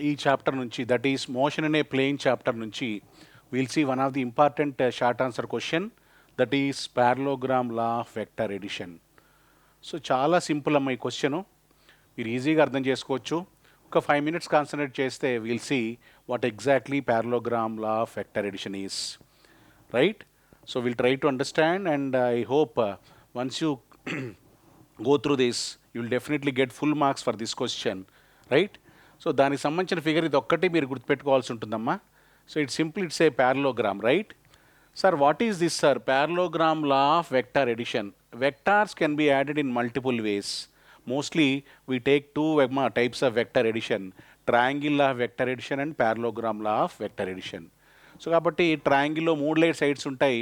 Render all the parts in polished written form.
ఈ చాప్టర్ నుంచి, that is motion in a plane chapter నుంచి will see one of the important short answer question, that is parallelogram law of vector addition. So చాలా simple అమ్మ ఈ question, మీరు ఈజీగా అర్థం చేసుకోవచ్చు. ఒక 5 minutes కాన్సన్ట్రేట్ చేస్తే will see what exactly parallelogram law of vector addition is, right? So will try to understand and I hope once you go through this, you will definitely get full marks for this question, right? So దానికి సంబంధించిన figure ఇది ఒక్కటి మీరు గుర్తుపెట్టుకోవాల్సి ఉంటుందమ్మా. So it's simple, it's a parallelogram, right? Sir what is this sir? Parallelogram law of vector addition. Vectors can be added in multiple ways. Mostly we take two types of vector addition, triangle law of vector addition and parallelogram law of vector addition. So కాబట్టి ట్రయాంగిల్లో 3 sides ఉంటాయి.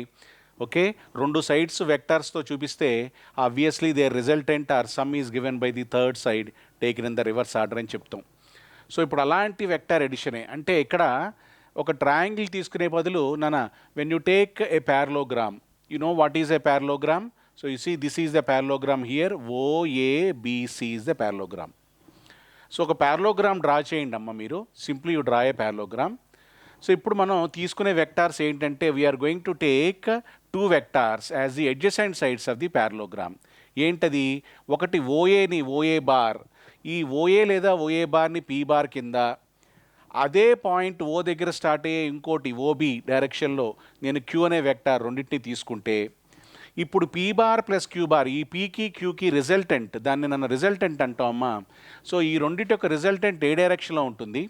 Okay, 2 sides వెక్టార్స్తో చూపిస్తే obviously their resultant are sum is given by the third side taken in the reverse order అని చెప్తాం. So ఇప్పుడు అలాంటి vector ఎడిషనే. అంటే ఇక్కడ ఒక ట్రయాంగిల్ తీసుకునే బదులు when you take a parallelogram, you know what is a parallelogram? So you see this is the parallelogram here, OABC is the parallelogram. So ఒక పారలోగ్రామ్ డ్రా చేయండి అమ్మ మీరు, simply you draw a parallelogram. So ఇప్పుడు మనం తీసుకునే vectors ఏంటంటే we're going to take 2 vectors as the adjacent sides of the parallelogram. ఏంటది? ఒకటి ఓఏని ఓఏ బార్, ఈ ఓఏ లేదా ఓఏ బార్ని పీ బార్ కింద, అదే పాయింట్ ఓ దగ్గర స్టార్ట్ అయ్యే ఇంకోటి ఓబి డైరెక్షన్లో నేను క్యూ అనే వెక్టార్ రెండింటిని తీసుకుంటే, ఇప్పుడు P bar plus Q bar, ఈ పీకి క్యూకి రిజల్టెంట్, దాన్ని రిజల్టెంట్ అంటాం అమ్మా. సో ఈ రెండింటి యొక్క రిజల్టెంట్ ఏ డైరెక్షన్లో ఉంటుంది,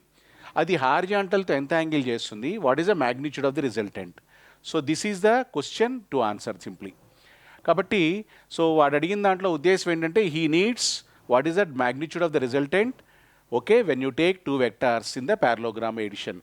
అది హారిజాంటల్తో ఎంత యాంగిల్ చేస్తుంది, what is the magnitude of the resultant. So this is the question to answer simply. కాబట్టి సో వాడు అడిగిన దాంట్లో ఉద్దేశం ఏంటంటే he needs what is the magnitude of the resultant, okay, when you take 2 vectors in the parallelogram addition.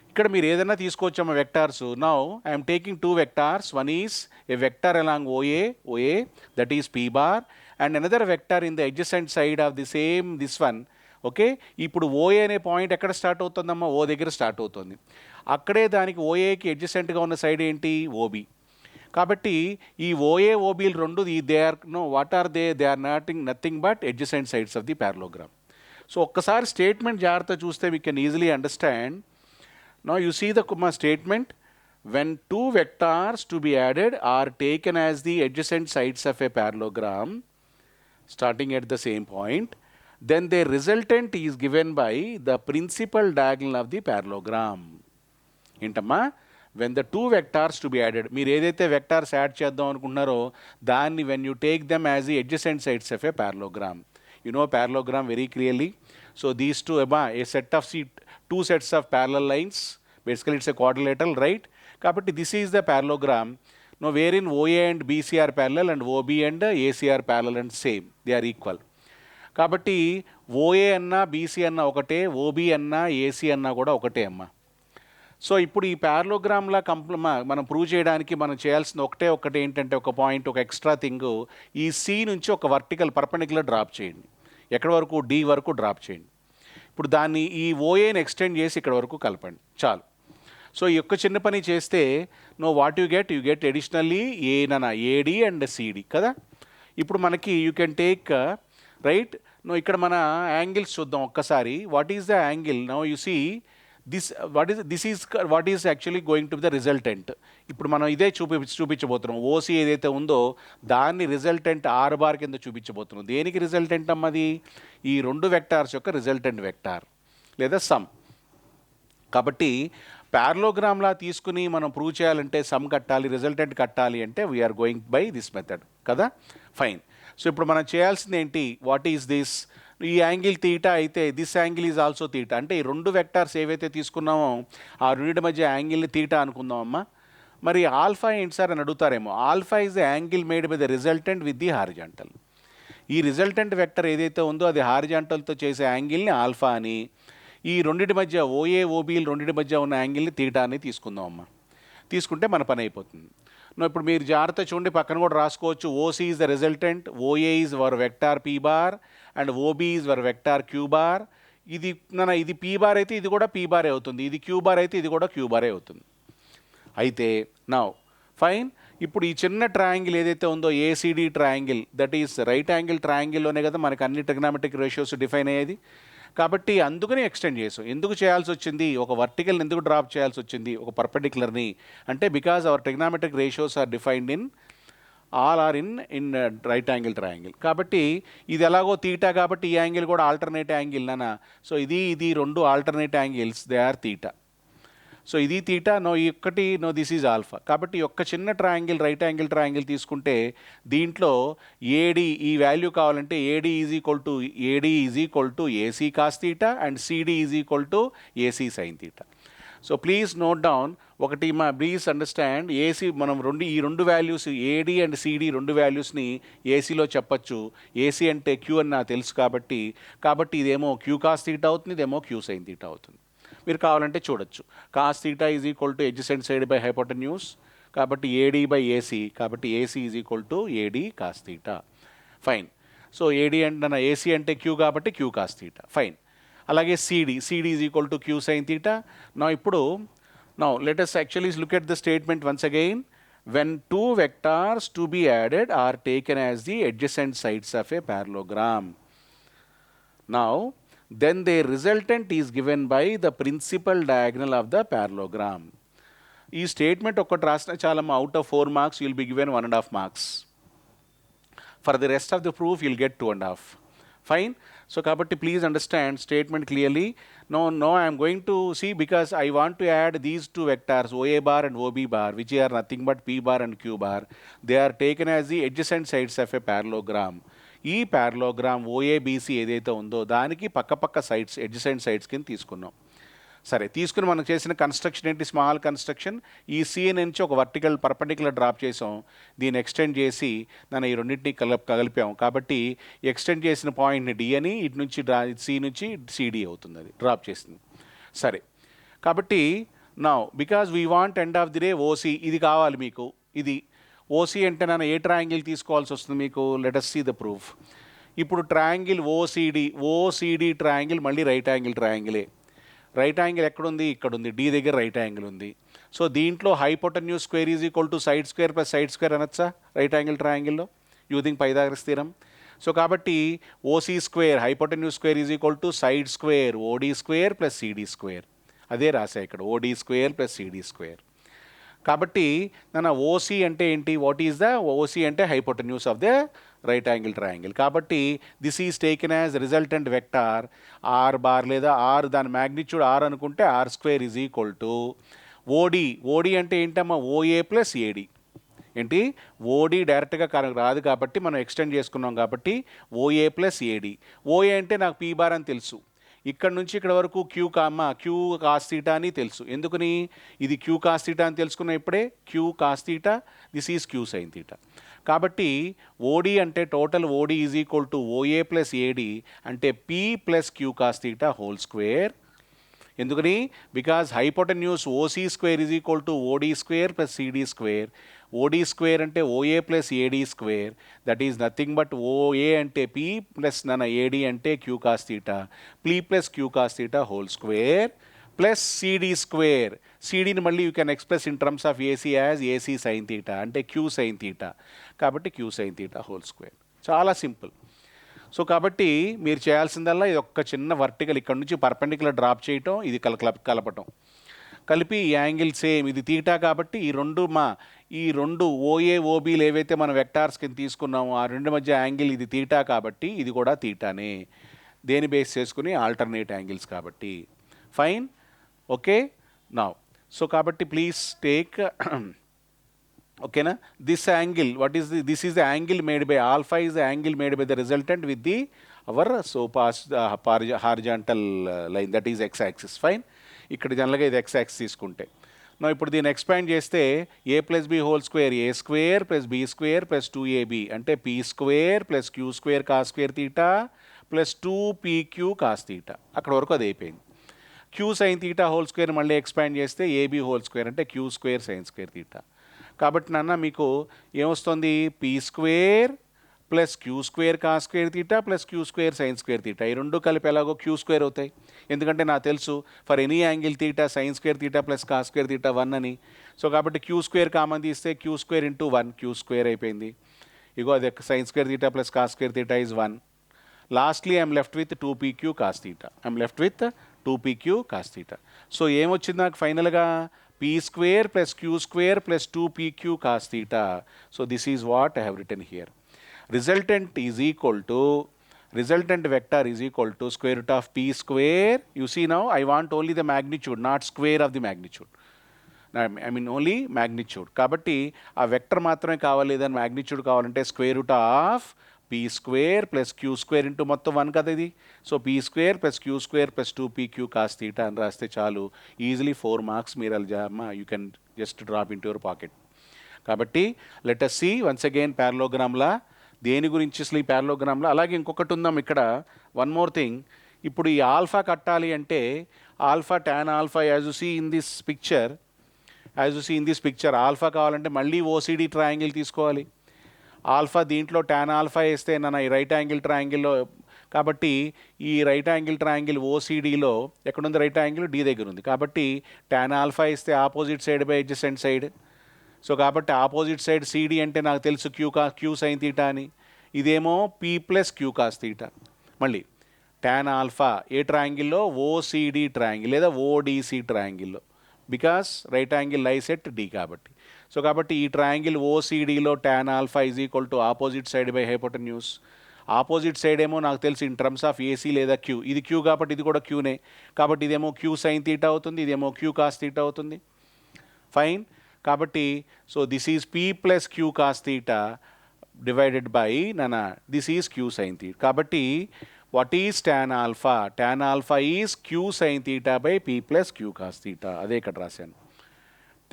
ఇక్కడ మీరు ఏదైనా తీసుకోవచ్చమ్మా vectors. Now I'm taking 2 vectors, one is a vector along OA that is p bar, and another vector in the adjacent side of the same this one. Okay, ఇప్పుడు OA అనే point ఎక్కడ start అవుతుందమ్మా? ఓ దగ్గర start అవుతుంది. అక్కడే దానికి ఓఏకి అడ్జసెంట్గా ఉన్న side ఏంటి? ఓబి. కాబట్టి ఈ ఓఏ ఓబీలు రెండు they are what are they are nothing but adjacent sides of the parallelogram. So ఒక్కసారి స్టేట్మెంట్ జాగ్రత్త చూస్తే we can easily understand. Now you see the statement, when 2 vectors to be added are taken as the adjacent sides of a parallelogram starting at the same point, then their resultant is given by the principal diagonal of the parallelogram. ఏంటమ్మా? when the 2 vectors to be added, మీరు ఏదైతే vectors add చేద్దాం అనుకుంటున్నారో దాన్ని when you take them as the adjacent sides of a parallelogram. You know parallelogram very clearly. So these two, a set of 2 sets of parallel lines, basically it's a quadrilateral, right? కాబట్టి this is the parallelogram. Now wherein OA and BC are parallel and OB and AC are parallel and same, they are equal. కాబట్టి OA అన్నా BC అన్నా ఒకటే, OB అన్నా AC అన్నా కూడా ఒకటే అమ్మ. సో ఇప్పుడు ఈ పారలోగ్రామ్లా మనం ప్రూవ్ చేయడానికి మనం చేయాల్సిన ఒకటి ఏంటంటే ఒక పాయింట్, ఒక ఎక్స్ట్రా థింగ్, ఈ సి నుంచి ఒక వర్టికల్ పర్పెండిక్యులర్ డ్రాప్ చేయండి. ఎక్కడి వరకు? డి వరకు డ్రాప్ చేయండి. ఇప్పుడు దాన్ని ఈ ఓఏని ఎక్స్టెండ్ చేసి ఇక్కడ వరకు కలపండి, చాలు. సో ఈ యొక్క చిన్న పని చేస్తే what you get additionally AD and CD కదా. ఇప్పుడు మనకి యూ కెన్ టేక్ రైట్. ఇక్కడ మన యాంగిల్స్ చూద్దాం ఒక్కసారి. What is the angle? Now you see what is actually going to be the resultant. ఇప్పుడు మనం ఇదే చూపించబోతున్నాం. ఓసీ ఏదైతే ఉందో దాన్ని రిజల్టెంట్ ఆర్ బార్ కింద చూపించబోతున్నాం. దేనికి రిజల్టెంట్ అమ్మది? ఈ 2 వెక్టార్స్ యొక్క రిజల్టెంట్ వెక్టార్ లేదా సమ్. కాబట్టి పారలోగ్రామ్లా తీసుకుని మనం ప్రూవ్ చేయాలంటే సమ్ కట్టాలి, రిజల్టెంట్ కట్టాలి అంటే we're going by this method కదా. ఫైన్. సో ఇప్పుడు మనం చేయాల్సింది ఏంటి? What is this? ఈ యాంగిల్ తీటా అయితే this angle is also theta. అంటే ఈ 2 వెక్టార్స్ ఏవైతే తీసుకున్నామో ఆ రెండింటి మధ్య యాంగిల్ని తీటా అనుకుందాం అమ్మా. మరి ఆల్ఫా ఏంటి సార్ అని అడుగుతారేమో. Alpha is the angle made by the resultant with the horizontal. ఈ రిజల్టెంట్ వెక్టర్ ఏదైతే ఉందో అది హారిజాంటల్తో చేసే యాంగిల్ని ఆల్ఫా అని, ఈ రెండింటి మధ్య ఓఏ ఓబీలు రెండింటి మధ్య ఉన్న యాంగిల్ని తీటా అని తీసుకుందాం అమ్మ. తీసుకుంటే మన పని అయిపోతుంది. ఇప్పుడు మీరు జాగ్రత్త చూడండి, పక్కన కూడా రాసుకోవచ్చు. OC is the resultant, OA is our vector P bar and OB is our vector Q bar. ఇది పీ బార్ అయితే ఇది కూడా పీ బారే అవుతుంది, ఇది క్యూ బార్ అయితే ఇది కూడా క్యూ బారే అవుతుంది. అయితే నౌ ఫైన్. ఇప్పుడు ఈ చిన్న ట్రయాంగిల్ ఏదైతే ఉందో ACD triangle, that is right angle ట్రయాంగిల్లోనే కదా మనకి అన్ని ట్రిగ్నామెట్రిక్ రేషియోస్ డిఫైన్ అయ్యేది. కాబట్టి అందుకని ఎక్స్టెండ్ చేసాం. ఎందుకు చేయాల్సి వచ్చింది, ఒక వర్టికల్ని ఎందుకు డ్రాప్ చేయాల్సి వచ్చింది ఒక పర్పెండిక్యులర్ని అంటే because our trigonometric ratios are defined in all or in right angle triangle. కాబట్టి ఇది ఎలాగో తీటా కాబట్టి ఈ యాంగిల్ కూడా ఆల్టర్నేట్ యాంగిల్ నానా. సో ఇది రెండు alternate angles, they are theta. So ఇది తీటా, నో ఈ ఒక్కటి నో దిస్ ఈజ్ ఆల్ఫా. కాబట్టి ఒక్క చిన్న ట్రయాంగిల్ రైట్ యాంగిల్ ట్రయాంగిల్ తీసుకుంటే దీంట్లో ఏడి ఈ వాల్యూ కావాలంటే AD is equal to AC cos theta and CD is equal to AC sine theta. So please note down ఒకటి ప్లీజ్ అండర్స్టాండ్ ఏసీ మనం ఈ రెండు వాల్యూస్ ఏడి అండ్ సిడి రెండు వాల్యూస్ని ఏసీలో చెప్పచ్చు. ఏసీ అంటే క్యూ అని నాకు తెలుసు కాబట్టి ఇదేమో క్యూ కాస్ తీటా అవుతుంది, ఇదేమో క్యూ సైన్ తీటా అవుతుంది. మీరు కావాలంటే చూడొచ్చు. Cos theta is equal to adjacent side by hypotenuse, కాబట్టి ఏడి బై ఏసీ, కాబట్టి AC is equal to AD cos theta. Fine. So AD అంటే ఏసీ అంటే క్యూ కాబట్టి క్యూ కాస్ తీటా. ఫైన్. అలాగే CD is equal to queue sine theta. ఇప్పుడు let us actually look at the statement once again. When two vectors to be added are taken as the adjacent sides of a parallelogram, now then their resultant is given by the principal diagonal of the parallelogram. ఈ statement ఒక్కటి రాసిన చాలమ్మా, out of 4 marks you will be given 1.5 marks. For the rest of the proof you will get 2.5. Fine. So kabatti please understand statement clearly. No, I am going to see because I want to add these two vectors OA bar and OB bar, which are nothing but P bar and Q bar. They are taken as the adjacent sides of a parallelogram. ఈ parallelogram OABC ఏదైతే ఉందో దానికి పక్క sides adjacent sides కింద తీసుకున్నాం. సరే, తీసుకుని మనం చేసిన కన్స్ట్రక్షన్ ఏంటి, స్మాల్ కన్స్ట్రక్షన్. ఈ సి నుంచి ఒక వర్టికల్ పర్పెండిక్యులర్ డ్రాప్ చేసాం, దీన్ని ఎక్స్టెండ్ చేసి ఈ రెండింటిని కలిపాం. కాబట్టి ఎక్స్టెండ్ చేసిన పాయింట్ని డి అని, ఇటు నుంచి సి నుంచి సిడి అవుతుంది, అది డ్రాప్ చేసింది. సరే, కాబట్టి because we want end of the day OC, ఇది కావాలి మీకు. ఇది ఓసీ అంటే ఏ ట్రయాంగిల్ తీసుకోవాల్సి వస్తుంది మీకు, let us see the proof. ఇప్పుడు ట్రయాంగిల్ ఓసిడి ట్రయాంగిల్ మళ్ళీ రైట్ యాంగిల్ ట్రయాంగిలే. రైట్ యాంగిల్ ఎక్కడుంది, ఇక్కడ ఉంది, డి దగ్గర రైట్ యాంగిల్ ఉంది. సో దీంట్లో hypotenuse square is equal to side square plus side square అనొచ్చా రైట్ యాంగిల్ ట్రయాంగిల్లో యూజింగ్ పైథాగరస్ థీరం. సో కాబట్టి OC square hypotenuse square is equal to side square OD square plus CD square. అదే రాసా ఇక్కడ, OD square plus CD square. కాబట్టి OC అంటే ఏంటి, what is the OC అంటే hypotenuse of the right angle triangle. కాబట్టి this is taken as resultant vector R bar, లేదా R దాని మ్యాగ్నిట్యూడ్ ఆర్ అనుకుంటే R square is equal to OD అంటే ఏంటమ్మా, ఓఏ ప్లస్ ఏడి. ఏంటి, ఓడి డైరెక్ట్గా రాదు కాబట్టి మనం ఎక్స్టెండ్ చేసుకున్నాం కాబట్టి ఓఏ ప్లస్ ఏడి. ఓఏ అంటే నాకు పీ బార్ అని తెలుసు, ఇక్కడ నుంచి ఇక్కడ వరకు క్యూ కాస్ తీటా అని తెలుసు. ఎందుకని, ఇది క్యూ కాస్ తీటా అని తెలుసుకున్న ఇప్పుడే, q cos theta, this is q sine theta. కాబట్టి ఓడి అంటే total OD is equal to OA plus AD అంటే p plus queue cos theta whole square. ఎందుకని, because hypotenuse OC square is equal to OD square plus CD square. OD square అంటే OA plus AD square, that is nothing but OA అంటే p plus AD అంటే queue cos theta, p plus queue cos theta whole square plus CD square. సిడిని మళ్ళీ you can express in terms of AC as AC sine theta అంటే q sine theta, కాబట్టి q sine theta whole square. చాలా simple. So కాబట్టి మీరు చేయాల్సిందల్లా ఇది ఒక్క చిన్న వర్టికల్ ఇక్కడ నుంచి పర్పెండిక్యులర్ డ్రాప్ చేయటం, ఇది కలపటం, కలిపి ఈ యాంగిల్ సేమ్, ఇది తీటా కాబట్టి ఈ రెండు ఓఏ ఓబీలు ఏవైతే మనం వెక్టార్స్ కింద తీసుకున్నామో ఆ రెండు మధ్య యాంగిల్ ఇది తీటా కాబట్టి ఇది కూడా తీటానే, దేని బేస్ చేసుకుని ఆల్టర్నేట్ యాంగిల్స్ కాబట్టి. Fine, okay. సో కాబట్టి ప్లీజ్ టేక్ ఓకేనా, this angle this is the angle made by alpha is the angle made by the resultant with the our horizontal line, that is x axis. Fine, ఇక్కడ జనరల్గా ఇది X axis తీసుకుంటే. ఇప్పుడు దీన్ని expand చేస్తే ఏ plus B whole square a square plus b square plus 2ab అంటే p square plus queue square cos square theta plus 2pq cos theta. అక్కడ వరకు అది అయిపోయింది. Q sine theta whole square మళ్ళీ ఎక్స్పాండ్ చేస్తే ఏబీ హోల్ స్క్వేర్ అంటే q square sine square theta. కాబట్టి మీకు ఏమొస్తుంది, p square plus queue square cos square theta plus queue square sine square theta. ఈ రెండు కలిపి ఎలాగో క్యూ స్క్వేర్ అవుతాయి, ఎందుకంటే నాకు తెలుసు for any angle theta sine square theta plus cos square theta 1 అని. సో కాబట్టి క్యూ స్క్వేర్ కామన్ తీస్తే Q square into 1 Q square అయిపోయింది. ఇగో అది sine square theta plus cos square theta is 1 lastly I'm left with 2pq cos theta. I'm left with 2pq cos theta. So ఏమొచ్చింది నాకు ఫైనల్గా p square plus q square plus 2pq cos theta. So this is what I have written here. Resultant vector is equal to square root of p square. You see now I want only the magnitude, not square of the magnitude. I mean only magnitude. కాబట్టి ఆ vector మాత్రమే కావాలి, దాని magnitude కావాలంటే square root of P square plus queue square into మొత్తం 1 కదా ఇది. So P square plus queue square plus 2pq cos theta అని రాస్తే చాలు. ఈజీలీ 4 మార్క్స్ మీరు అల్జామా you can just drop in to your pocket. కాబట్టి let us see once again ప్యారలోగ్రామ్లా దేని గురించి అసలు ఈ ప్యారలోగ్రామ్లో. అలాగే ఇంకొకటి ఉందాం ఇక్కడ, వన్ మోర్ థింగ్. ఇప్పుడు ఈ ఆల్ఫా కట్టాలి అంటే alpha tan alpha as you see in this picture alpha కావాలంటే మళ్ళీ ఓసిడి ట్రయాంగిల్ తీసుకోవాలి. ఆల్ఫా దీంట్లో టాన్ ఆల్ఫా వేస్తే ఈ రైట్ యాంగిల్ ట్రయాంగిల్లో, కాబట్టి ఈ రైట్ యాంగిల్ ట్రయాంగిల్ ఓసిడిలో ఎక్కడుంది రైట్ యాంగిల్ డి దగ్గర ఉంది. కాబట్టి టాన్ ఆల్ఫా ఇస్తే opposite side by adjacent side. So కాబట్టి ఆపోజిట్ సైడ్ సిడి అంటే నాకు తెలుసు క్యూ సైన్ తీటా అని. ఇదేమో p plus queue cos theta. మళ్ళీ టాన్ ఆల్ఫా ఏ ట్రయాంగిల్లో ఓసిడి ట్రయాంగిల్ లేదా ఓడిసి ట్రయాంగిల్లో, because right angle lies at D కాబట్టి. సో కాబట్టి ఈ ట్రయాంగిల్ ఓసిడిలో tan alpha is equal to opposite side by hypotenuse. Opposite side ఏమో నాకు తెలిసి ఇన్ టర్మ్స్ ఆఫ్ ఏసీ లేదా క్యూ. ఇది క్యూ కాబట్టి ఇది కూడా క్యూనే. కాబట్టి ఇదేమో క్యూ సైన్ తీటా అవుతుంది, ఇదేమో క్యూ కాస్ తీటా అవుతుంది. ఫైన్. కాబట్టి so this is p plus queue cos theta divided by this is q sine theta. కాబట్టి what is tan alpha? Tan alpha is q sine theta by p plus queue cos theta. అదే ఇక్కడ రాశాను.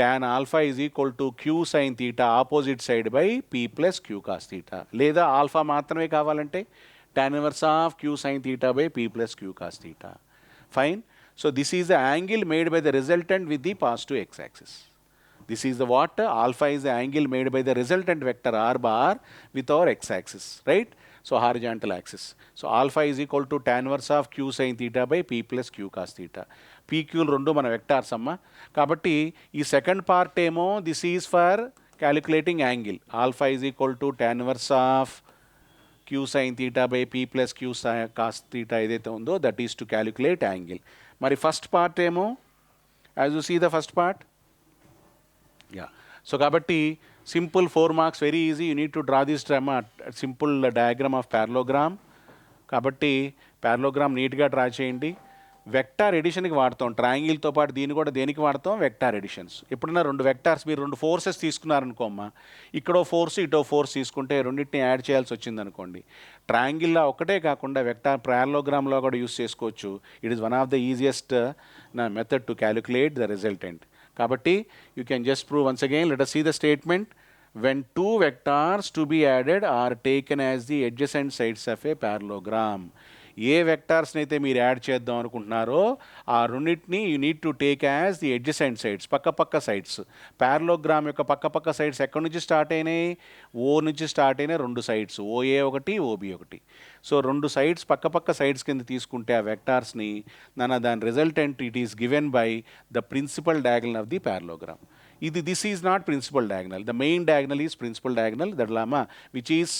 Tan alpha is equal to queue sine theta opposite side by p plus queue cos theta. లేదా alpha మాత్రమే కావాలంటే tan inverse of q sine theta by p plus queue cos theta. Fine. So this is the angle made by the resultant with the positive x axis. This is the what? Alpha is the angle made by the resultant vector r bar with our x axis, right? So horizontal axis. So alpha is equal to tan inverse of q sin theta by p plus q cos theta. PQ రెండు మన vectors అమ్మ. కాబట్టి ఈ second part ఏమో this is for calculating angle. Alpha is equal to tan inverse of q sin theta by p plus q cos theta ఏదైతే ఉందో that is to calculate angle. మరి first part ఏమో as you see the first part. Yeah. So కాబట్టి simple 4 marks, very easy. You need to draw this simple diagram of parallelogram. కాబట్టి parallelogram నీట్గా draw చేయండి. Vector ఎడిషన్కి వాడతాం. ట్రయాంగిల్తో పాటు దీన్ని కూడా దేనికి వాడతాం? Vector additions. ఎప్పుడన్నా రెండు వెక్టార్స్ మీరు రెండు ఫోర్సెస్ తీసుకున్నారనుకోమ్మా, ఇక్కడో ఫోర్స్ ఇటో ఫోర్స్ తీసుకుంటే రెండింటిని యాడ్ చేయాల్సి వచ్చింది అనుకోండి. ట్రయాంగిల్లో ఒకటే కాకుండా వెక్టార్ ప్యారలోగ్రామ్లో కూడా యూస్ చేసుకోవచ్చు. It is one of the easiest method to calculate the resultant. కాబట్టి you can just prove once again. Let us see the statement. When two vectors to be added are taken as the adjacent sides of a parallelogram. ఏ వెక్టార్స్ని అయితే మీరు add చేద్దాం అనుకుంటున్నారో ఆ రెండింటిని you need to take as the adjacent sides, పక్క sides. Parallelogram యొక్క పక్క sides ఎక్కడి నుంచి స్టార్ట్ అయినాయి? ఓ నుంచి స్టార్ట్ అయిన రెండు సైడ్స్, ఓఏ ఒకటి ఓబి ఒకటి. సో రెండు సైడ్స్ పక్క సైడ్స్ కింద తీసుకుంటే ఆ వెక్టార్స్ని దాని resultant it is given by the principal diagonal of the parallelogram. This is not principal diagonal. The main diagonal is principal diagonal, that లామా which is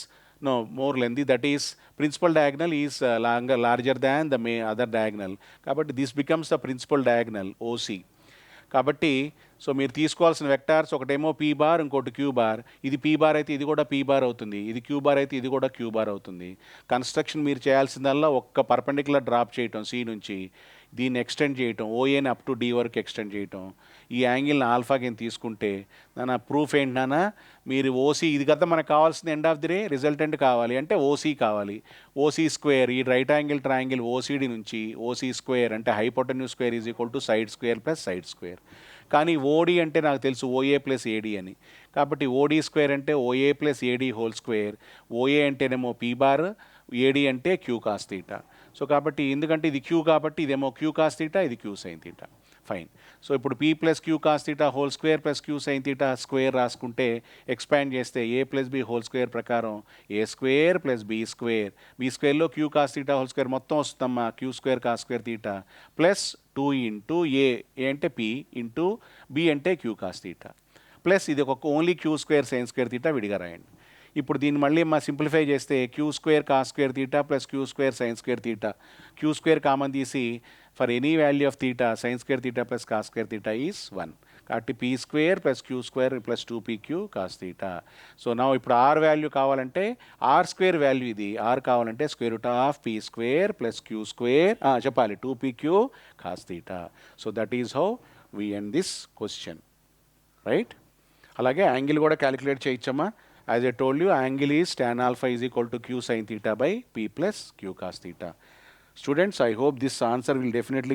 more lengthy. That is principal diagonal is larger than the other diagonal. కాబట్టి this becomes the principal diagonal OC. కాబట్టి so మీరు తీసుకోవాల్సిన vectors ఒకటేమో P bar, ఇంకోటి queue bar. ఇది P bar అయితే ఇది కూడా పీ బార్ అవుతుంది, ఇది క్యూ బార్ అయితే ఇది కూడా క్యూ బార్ అవుతుంది. కన్స్ట్రక్షన్ మీరు చేయాల్సిందల్లా ఒక్క పర్పెండిక్యులర్ డ్రాప్ చేయటం సి నుంచి, దీన్ని ఎక్స్టెండ్ చేయటం, ఓఏని అప్ టు డి వరకు ఎక్స్టెండ్ చేయటం. ఈ యాంగిల్ని ఆల్ఫాకి తీసుకుంటే ప్రూఫ్ ఏంటన్నా మీరు ఓసీ, ఇది కదా మనకు కావాల్సింది end of the day resultant కావాలి అంటే ఓసీ కావాలి. ఓసీ స్క్వేర్, ఈ రైట్ యాంగిల్ ట్రయాంగిల్ ఓసీడీ నుంచి ఓసీ స్క్వేర్ అంటే hypotenuse square is equal to side square plus side square. కానీ ఓడి అంటే నాకు తెలుసు ఓఏ ప్లస్ ఏడి అని. కాబట్టి ఓడి స్క్వేర్ అంటే OA plus AD whole square. OA అంటేనేమో పీ బార్, ఏడి అంటే క్యూ కాస్ తీటా. సో కాబట్టి ఎందుకంటే ఇది క్యూ కాబట్టి ఇదేమో క్యూ కాస్ తీటా, ఇది Q sine theta. Fine. So ఇప్పుడు P plus queue cos theta whole square plus Q sine theta square రాసుకుంటే ఎక్స్పాండ్ చేస్తే ఏ ప్లస్ బి హోల్ స్క్వేర్ ప్రకారం A square plus B square. B స్క్వేర్లో Q cos theta whole square మొత్తం వస్తుందమ్మా, Q square cos square theta plus 2 into A అంటే P into B అంటే queue cos theta plus ఇది ఒక only Q square sine square theta విడిగా రాయండి. ఇప్పుడు దీన్ని మళ్ళీ సింప్లిఫై చేస్తే Q square cos square theta plus queue square sine square theta, Q square common తీసి for any value of theta sine square theta plus cos square theta is 1. కాబట్టి P square plus queue square plus 2pq cos theta. So నా ఇప్పుడు R value కావాలంటే R square value ఇది, R కావాలంటే square root of P square plus queue square చెప్పాలి 2pq cos theta. So that is how we end this question, right? అలాగే angle కూడా calculate చేయొచ్చమ్మా. As I told you, angle is tan alpha is equal to q sin theta by p plus q cos theta. Students, I hope this answer will definitely give